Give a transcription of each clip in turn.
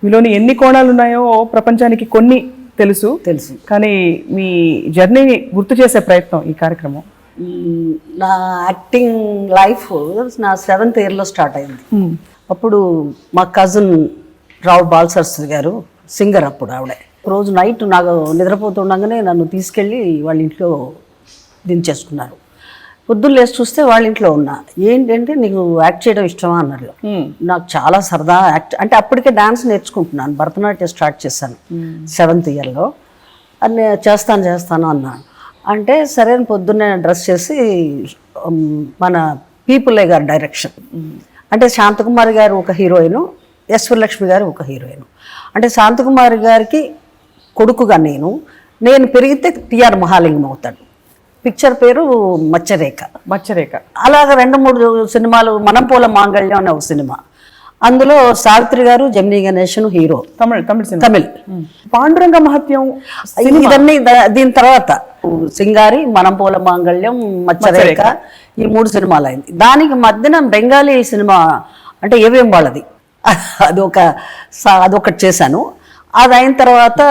మీలోని ఎన్ని కోణాలు ఉన్నాయో ప్రపంచానికి కొన్ని తెలుసు కానీ మీ జర్నీని గుర్తు చేసే ప్రయత్నం ఈ కార్యక్రమం. నా యాక్టింగ్ లైఫ్ నా 7th ఇయర్లో స్టార్ట్ అయింది. అప్పుడు మా కజిన్ రావు బాల్ సరస్వతి గారు సింగర్, అప్పుడు ఆవిడ రోజు నైట్ నాకు నిద్రపోతుండగానే నన్ను తీసుకెళ్ళి వాళ్ళ ఇంట్లో దించేసుకున్నారు. పొద్దున్న లేచి చూస్తే వాళ్ళ ఇంట్లో ఉన్నా. ఏంటంటే నీకు యాక్ట్ చేయడం ఇష్టమా అన్నారు. నాకు చాలా సరదా యాక్ట్ అంటే అప్పటికే డాన్స్ నేర్చుకుంటున్నాను, భరతనాట్యం స్టార్ట్ చేశాను 7th ఇయర్లో. అని చేస్తాను అన్నాను. అంటే సరే అని పొద్దున్నే డ్రెస్ చేసి మన పీపులే గారు డైరెక్షన్, అంటే శాంతకుమారి గారు ఒక హీరోయిన్, ఎస్ వరలక్ష్మి గారు ఒక హీరోయిన్. అంటే శాంతకుమారి గారికి కొడుకుగా నేను పెరిగితే టిఆర్ మహాలింగం అవుతాడు. పిక్చర్ పేరు మచ్చరేఖ. అలాగ 2-3 సినిమాలు, మనంపోల మాంగళ్యం అనే ఒక సినిమా, అందులో సావిత్రి గారు, జమినీ గణేషన్ హీరో. తమిళ్. పాండురంగ మహత్యం ఇదన్నీ దీని తర్వాత సింగారి, మనంపోల మాంగళ్యం, మచ్చరేఖ, ఈ 3 సినిమాలు అయింది. దానికి మధ్యన బెంగాలీ సినిమా అంటే ఏవేం వాళ్ళది, అదొకటి చేశాను. అది అయిన తర్వాత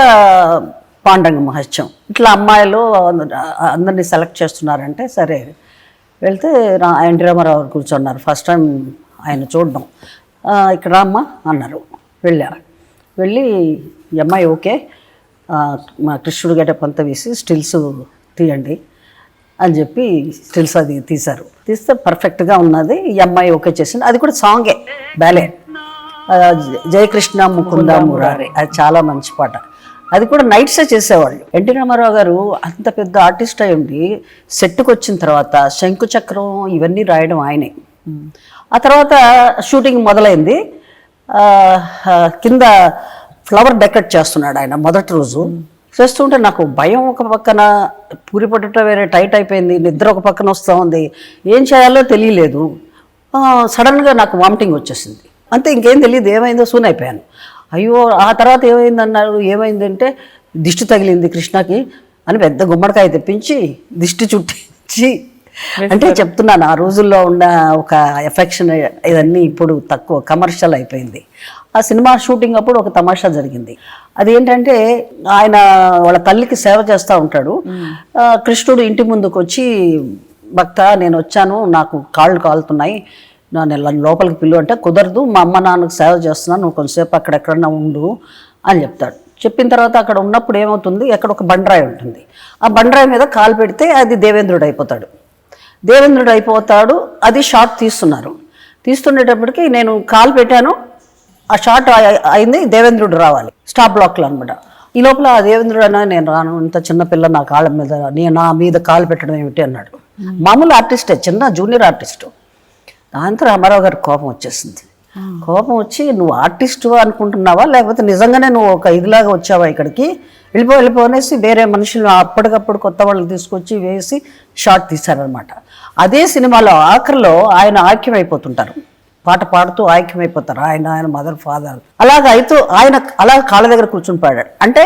పాండురంగ మహత్యం. ఇట్లా అమ్మాయిలు అందరినీ సెలెక్ట్ చేస్తున్నారంటే సరే వెళ్తే ఎన్టీ రామారావు కూర్చున్నారు. ఫస్ట్ టైం ఆయన చూడడం. ఇక్కడ అమ్మ అన్నారు. వెళ్ళి ఈ అమ్మాయి ఓకే, మా కృష్ణుడు గెటప్ అంతా వేసి స్టిల్స్ తీయండి అని చెప్పి స్టిల్స్ అది తీశారు. తీస్తే పర్ఫెక్ట్గా ఉన్నది. ఈ అమ్మాయి ఓకే చేసింది. అది కూడా సాంగే, బ్యాలే, జయకృష్ణ ముకుంద మురారి, అది చాలా మంచి పాట. అది కూడా నైట్సే చేసేవాళ్ళు. ఎన్టీ రామారావు గారు అంత పెద్ద ఆర్టిస్ట్ అయి ఉండి సెట్కి వచ్చిన తర్వాత శంకుచక్రం ఇవన్నీ రాయడం ఆయనే. ఆ తర్వాత షూటింగ్ మొదలైంది. కింద ఫ్లవర్ డెకరేట్ చేస్తున్నాడు ఆయన మొదటి రోజు. చేస్తుంటే నాకు భయం ఒక పక్కన, పూరి పొట్టట వేరే టైట్ అయిపోయింది, నిద్ర ఒక పక్కన వస్తూ ఉంది, ఏం చేయాలో తెలియలేదు. సడన్గా నాకు వామిటింగ్ వచ్చేసింది. అంతే, ఇంకేం తెలియదు, ఏమైందో సూన్ అయిపోయాను. అయ్యో, ఆ తర్వాత ఏమైందన్నారు. ఏమైందంటే దిష్టి తగిలింది కృష్ణకి అని పెద్ద గుమ్మడికాయ తెప్పించి దిష్టి చుట్టించి, అంటే చెప్తున్నాను ఆ రోజుల్లో ఉన్న ఒక ఎఫెక్షన్ ఇవన్నీ ఇప్పుడు తక్కువ కమర్షియల్ అయిపోయింది. ఆ సినిమా షూటింగ్ అప్పుడు ఒక తమాషా జరిగింది. అదేంటంటే ఆయన వాళ్ళ తల్లికి సేవ చేస్తూ ఉంటాడు. కృష్ణుడు ఇంటి ముందుకు వచ్చి, భక్త నేను వచ్చాను, నాకు కాళ్ళు కాలుతున్నాయి, నన్ను లోపలికి పిల్లు అంటే, కుదరదు, మా అమ్మ నాన్నకు సేవ చేస్తున్నాను, నువ్వు కొంచెంసేపు అక్కడెక్కడన్నా ఉండు అని చెప్తాడు. చెప్పిన తర్వాత అక్కడ ఉన్నప్పుడు ఏమవుతుంది, అక్కడ ఒక బండరాయి ఉంటుంది. ఆ బండరాయి మీద కాలు పెడితే అది దేవేంద్రుడు అయిపోతాడు. అది షాట్ తీస్తుండేటప్పటికి నేను కాలు పెట్టాను, ఆ షాట్ అయింది, దేవేంద్రుడు రావాలి స్టాప్ బ్లాక్లో అనమాట. ఈ లోపల ఆ దేవేంద్రుడు అన్నా, నేను రాను, ఇంత చిన్నపిల్ల నా కాళ్ళ మీద, నా మీద కాలు పెట్టడం ఏమిటి అన్నాడు. మామూలు ఆర్టిస్టే, చిన్న జూనియర్ ఆర్టిస్టు. దాంతో రామారావు గారికి కోపం వచ్చేసింది. కోపం వచ్చి, నువ్వు ఆర్టిస్టు అనుకుంటున్నావా, లేకపోతే నిజంగానే నువ్వు ఒక ఇదిలాగా వచ్చావా ఇక్కడికి, వెళ్ళిపోనేసి వేరే మనుషులు అప్పటికప్పుడు కొత్త వాళ్ళు తీసుకొచ్చి వేసి షాట్ తీశారనమాట. అదే సినిమాలో ఆఖరిలో ఆయన ఐక్యమైపోతుంటారు, పాట పాడుతూ ఐక్యమైపోతారు, ఆయన మదర్ ఫాదర్. ఆయన అలా కాళ్ళ దగ్గర కూర్చుని పాడాడు. అంటే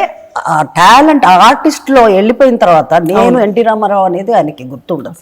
ఆ టాలెంట్ ఆర్టిస్ట్లో వెళ్ళిపోయిన తర్వాత నేను ఎన్టీ రామారావు అనేది ఆయనకి గుర్తుండదు.